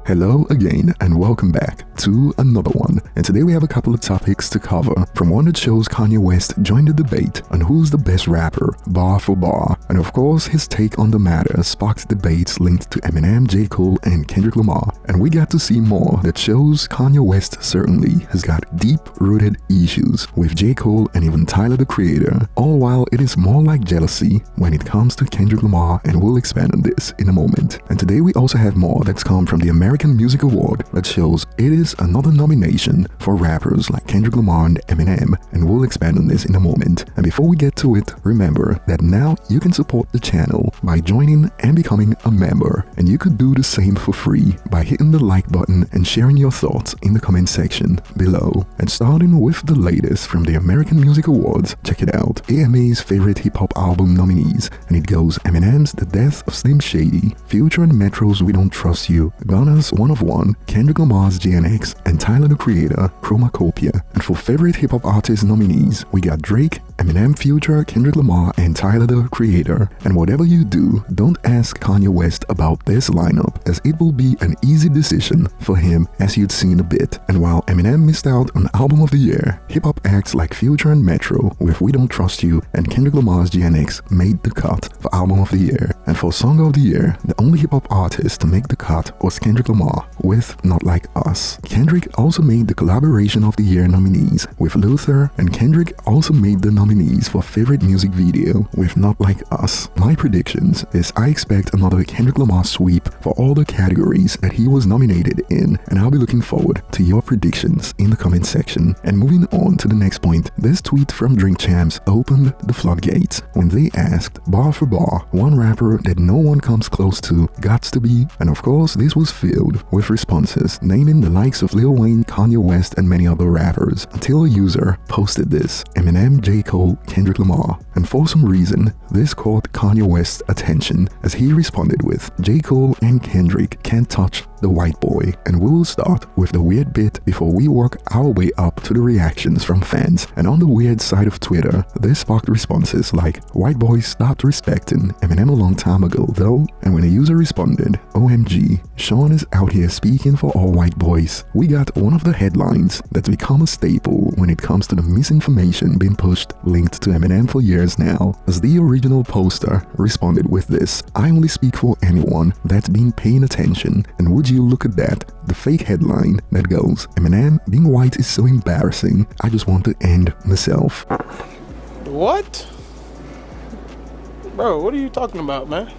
Hello again and welcome back to another one, and today we have a couple of topics to cover. From one that shows Kanye West joined the debate on who's the best rapper, bar for bar, and of course his take on the matter sparked debates linked to Eminem, J. Cole and Kendrick Lamar, and we got to see more that shows Kanye West certainly has got deep-rooted issues with J. Cole and even Tyler the Creator, all while it is more like jealousy when it comes to Kendrick Lamar, and we'll expand on this in a moment. And today we also have more that's come from the American Music Award that shows it is another nomination for rappers like Kendrick Lamar and Eminem, and we'll expand on this in a moment. And before we get to it, remember that now you can support the channel by joining and becoming a member, and you could do the same for free by hitting the like button and sharing your thoughts in the comment section below. And starting with the latest from the American Music Awards, check it out. AMA's favorite hip-hop album nominees, and it goes Eminem's The Death of Slim Shady, Future and Metro's We Don't Trust You, Gunna's One of One, Kendrick Lamar's GNX, and Tyler the Creator, Chromacopia. And for favorite hip-hop artist nominees, we got Drake, Eminem, Future, Kendrick Lamar, and Tyler the Creator. And whatever you do, don't ask Kanye West about this lineup, as it will be an easy decision for him, as you'd seen a bit. And while Eminem missed out on Album of the Year, hip-hop acts like Future and Metro with We Don't Trust You and Kendrick Lamar's GNX made the cut for Album of the Year. And for Song of the Year, the only hip-hop artist to make the cut was Kendrick Lamar with Not Like Us. Kendrick also made the Collaboration of the Year nominees with Luther, and Kendrick also made the nominees for Favorite Music Video with Not Like Us. My predictions is I expect another Kendrick Lamar sweep for all the categories that he was nominated in, and I'll be looking forward to your predictions in the comment section. And moving on to the next point, this tweet from Drink Champs opened the floodgates when they asked, bar for bar, one rapper that no one comes close to gots to be, and of course this was filled with responses naming the likes of Lil Wayne, Kanye West, and many other rappers, until a user posted this: Eminem, J. Cole, Kendrick Lamar. And for some reason, this caught Kanye West's attention, as he responded with, J. Cole and Kendrick can't touch the white boy. And we'll start with the weird bit before we work our way up to the reactions from fans. And on the weird side of Twitter, this sparked responses like, white boys stopped respecting Eminem a long time ago though. And when a user responded, OMG, Sean is out here speaking for all white boys, we got one of the headlines that's become a staple when it comes to the misinformation being pushed linked to Eminem for years now, as the original poster responded with this: I only speak for anyone that's been paying attention. And would you look at that, the fake headline that goes, Eminem being white is so embarrassing, I just want to end myself. What? Bro, what are you talking about, man?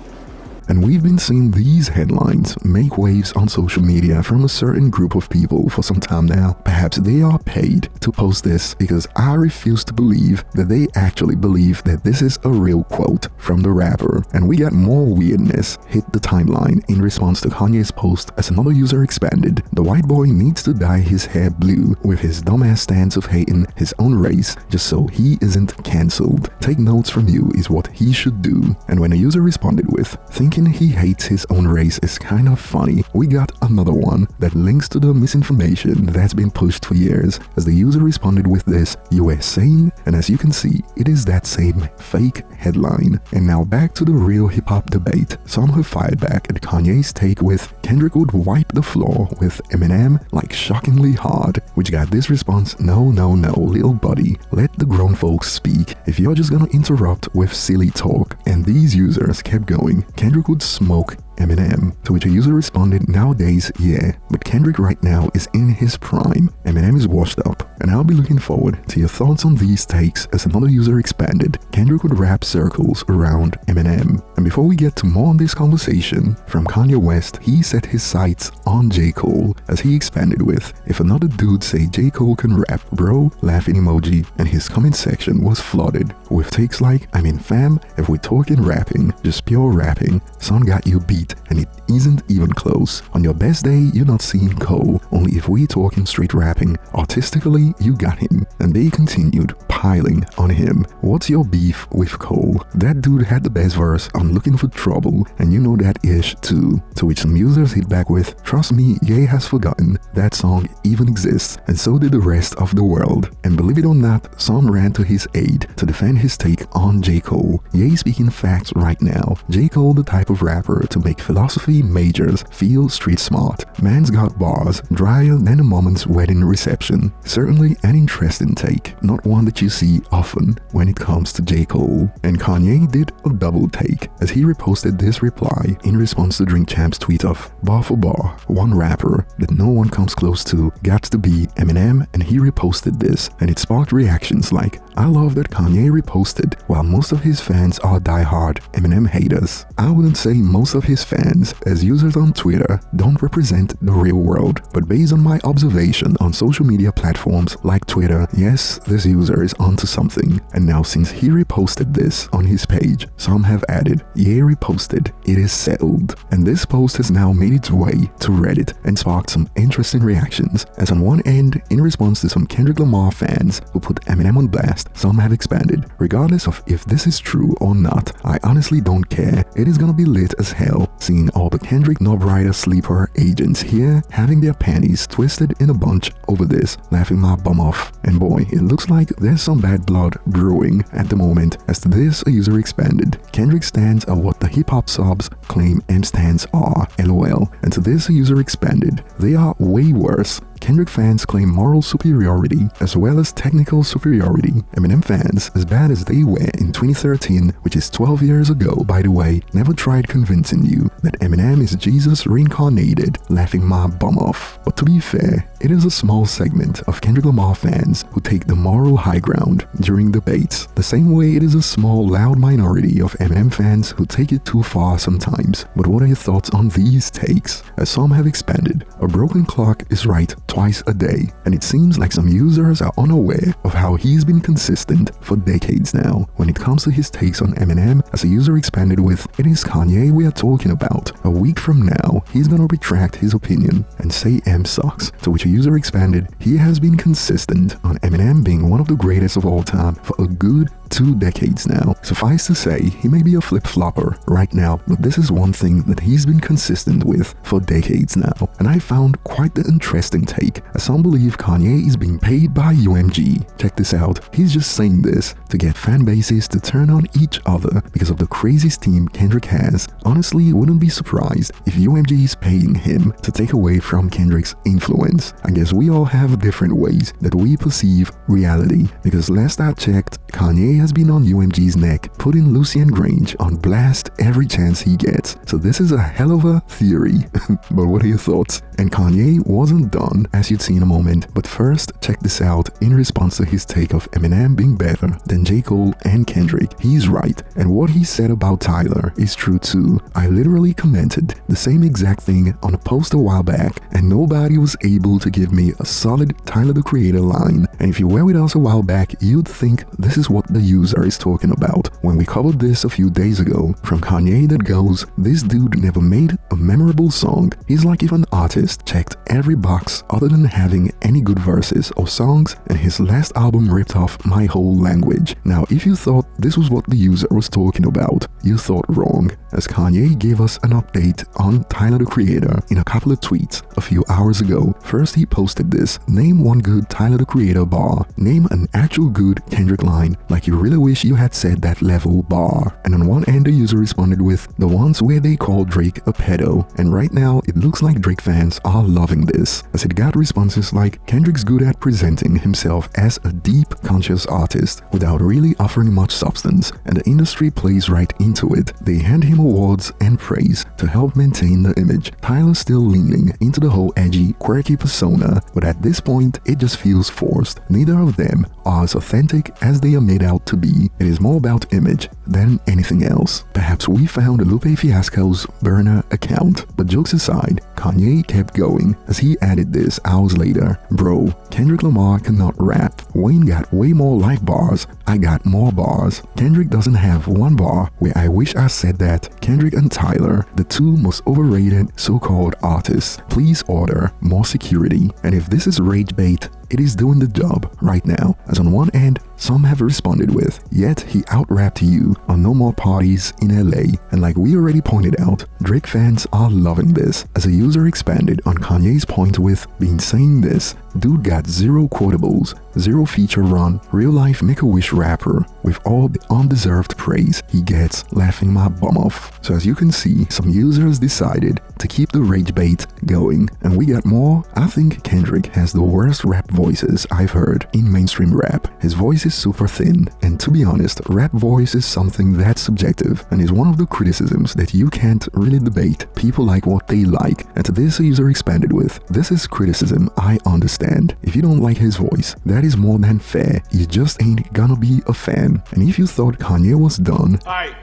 And we've been seeing these headlines make waves on social media from a certain group of people for some time now. Perhaps they are paid to post this, because I refuse to believe that they actually believe that this is a real quote from the rapper. And we got more weirdness hit the timeline in response to Kanye's post, as another user expanded, the white boy needs to dye his hair blue with his dumbass stance of hating his own race just so he isn't cancelled. Take notes from you is what he should do. And when a user responded with, thinking he hates his own race is kind of funny, we got another one that links to the misinformation that's been pushed for years, as the user responded with this, you were saying, and as you can see, it is that same fake headline. And now back to the real hip-hop debate. Some have fired back at Kanye's take with, Kendrick would wipe the floor with Eminem like shockingly hard, which got this response, no, little buddy, let the grown folks speak if you're just gonna interrupt with silly talk. And these users kept going, Kendrick would smoke Eminem, to which a user responded, nowadays, yeah, but Kendrick right now is in his prime. Eminem is washed up. And I'll be looking forward to your thoughts on these takes, as another user expanded, Kendrick would wrap circles around Eminem. And before we get to more on this conversation, from Kanye West, he set his sights on J. Cole, as he expanded with, if another dude say J. Cole can rap, bro, laughing emoji, and his comment section was flooded with takes like, I mean fam, if we're talking rapping, just pure rapping, son got you beat, and it isn't even close. On your best day, you're not seeing Cole, only if we talking straight rapping, artistically, you got him. And they continued piling on him. What's your beef with Cole? That dude had the best verse on Looking for Trouble, and you know that ish too. To which some users hit back with, trust me, Ye has forgotten that song even exists, and so did the rest of the world. And believe it or not, some ran to his aid to defend his take on J. Cole. Ye speaking facts right now. J. Cole the type of rapper to make philosophy P majors feel street smart. Man's got bars drier than a moment's wedding reception. Certainly an interesting take, not one that you see often when it comes to J. Cole. And Kanye did a double take as he reposted this reply in response to Drink Champ's tweet of bar for bar, one rapper that no one comes close to got to be Eminem, and he reposted this and it sparked reactions like, I love that Kanye reposted while most of his fans are diehard Eminem haters. I wouldn't say most of his fans, as users on Twitter don't represent the real world, but based on my observation on social media platforms like Twitter, yes, this user is onto something. And now since he reposted this on his page, some have added, yeah, reposted, it is settled. And this post has now made its way to Reddit and sparked some interesting reactions, as on one end, in response to some Kendrick Lamar fans who put Eminem on blast, some have expanded. Regardless of if this is true or not, I honestly don't care. It is gonna be lit as hell seeing all the Kendrick Knob Rider sleeper agents here having their panties twisted in a bunch over this, laughing my bum off. And boy, it looks like there's some bad blood brewing at the moment. As to this, a user expanded. Kendrick stands are what the hip-hop subs claim M stands are, lol. And to this, a user expanded. They are way worse. Kendrick fans claim moral superiority as well as technical superiority. Eminem fans, as bad as they were in 2013, which is 12 years ago by the way, never tried convincing you that Eminem is Jesus reincarnated, laughing my bum off. But to be fair, it is a small segment of Kendrick Lamar fans who take the moral high ground during debates, the same way it is a small loud minority of Eminem fans who take it too far sometimes. But what are your thoughts on these takes? As some have expanded, a broken clock is right twice a day, and it seems like some users are unaware of how he's been consistent for decades now when it comes to his takes on Eminem. As a user expanded with, it is Kanye we are talking about. A week from now, he's gonna retract his opinion and say M sucks. To which a user expanded, he has been consistent on Eminem being one of the greatest of all time for a good 2 decades now. Suffice to say, he may be a flip-flopper right now, but this is one thing that he's been consistent with for decades now. And I found quite the interesting take, as some believe Kanye is being paid by UMG. Check this out, he's just saying this to get fan bases to turn on each other because of the crazy steam Kendrick has. Honestly, wouldn't be surprised if UMG is paying him to take away from Kendrick's influence. I guess we all have different ways that we perceive reality, because last I checked, Kanye has been on UMG's neck, putting Lucien Grange on blast every chance he gets. So this is a hell of a theory. But what are your thoughts? And Kanye wasn't done, as you'd see in a moment, but first, check this out in response to his take of Eminem being better than J. Cole and Kendrick. He's right, and what he said about Tyler is true too. I literally commented the same exact thing on a post a while back, and nobody was able to give me a solid Tyler the Creator line. And if you were with us a while back, you'd think this is what the user is talking about when we covered this a few days ago from Kanye that goes, this dude never made a memorable song. He's like if an artist checked every box other than having any good verses or songs, and his last album ripped off my whole language. Now if you thought this was what the user was talking about, you thought wrong, as Kanye gave us an update on Tyler the Creator in a couple of tweets a few hours ago. First he posted this, name one good Tyler the Creator bar, name an actual good Kendrick line, like you really wish you had said that level bar. And on one end the user responded with, the ones where they call Drake a pedo, and right now it looks like Drake fans are loving this, as it got responses like, Kendrick's good at presenting himself as a deep conscious artist without really offering much substance, and the industry plays right into it. They hand him awards and praise to help maintain the image. Tyler's still leaning into the whole edgy, quirky persona, but at this point it just feels forced. Neither of them are as authentic as they are made out to be. It is more about image than anything else. Perhaps we found Lupe Fiasco's burner account, but jokes aside, Kanye kept going as he added this hours later. Bro, Kendrick Lamar cannot rap. Wayne got way more life bars. I got more bars. Kendrick doesn't have one bar where I wish I said that. Kendrick and Tyler, the two most overrated so-called artists. Please order more security. And if this is rage bait, it is doing the job right now, as on one end, some have responded with, yet he out-rapped you on No More Parties in LA. And like we already pointed out, Drake fans are loving this, as a user expanded on Kanye's point with being saying this, dude got zero quotables, zero feature run, real-life Make-A-Wish rapper with all the undeserved praise he gets, laughing my bum off. So as you can see, some users decided to keep the rage bait going, and we got more. I think Kendrick has the worst rap voices I've heard in mainstream rap. His voice is super thin, and to be honest, rap voice is something that's subjective and is one of the criticisms that you can't really debate. People like what they like, and to this a user expanded with, this is criticism I understand. If you don't like his voice, that is more than fair. You just ain't gonna be a fan. And if you thought Kanye was done, Hi,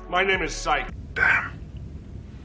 my name is Psych. Damn.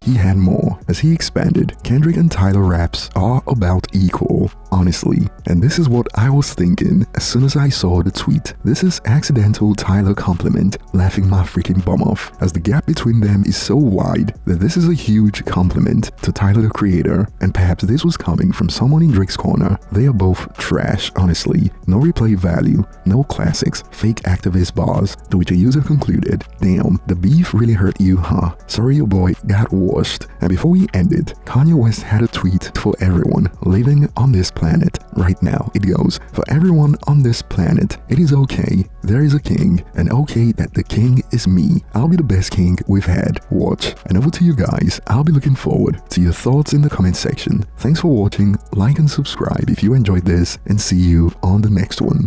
he had more. As he expanded, Kendrick and Tyler raps are about equal, honestly. And this is what I was thinking as soon as I saw the tweet. This is accidental Tyler compliment, laughing my freaking bum off, as the gap between them is so wide that this is a huge compliment to Tyler the creator, and perhaps this was coming from someone in Drake's corner. They are both trash, honestly. No replay value, no classics, fake activist bars, to which a user concluded, damn, the beef really hurt you, huh? Sorry your boy got washed. And before we ended, Kanye West had a tweet for everyone living on this planet right now. It goes, for everyone on this planet, it is okay, there is a king, and okay that the king is me. I'll be the best king we've had. Watch. And over to you guys. I'll be looking forward to your thoughts in the comment section. Thanks for watching, like and subscribe if you enjoyed this, and see you on the next one.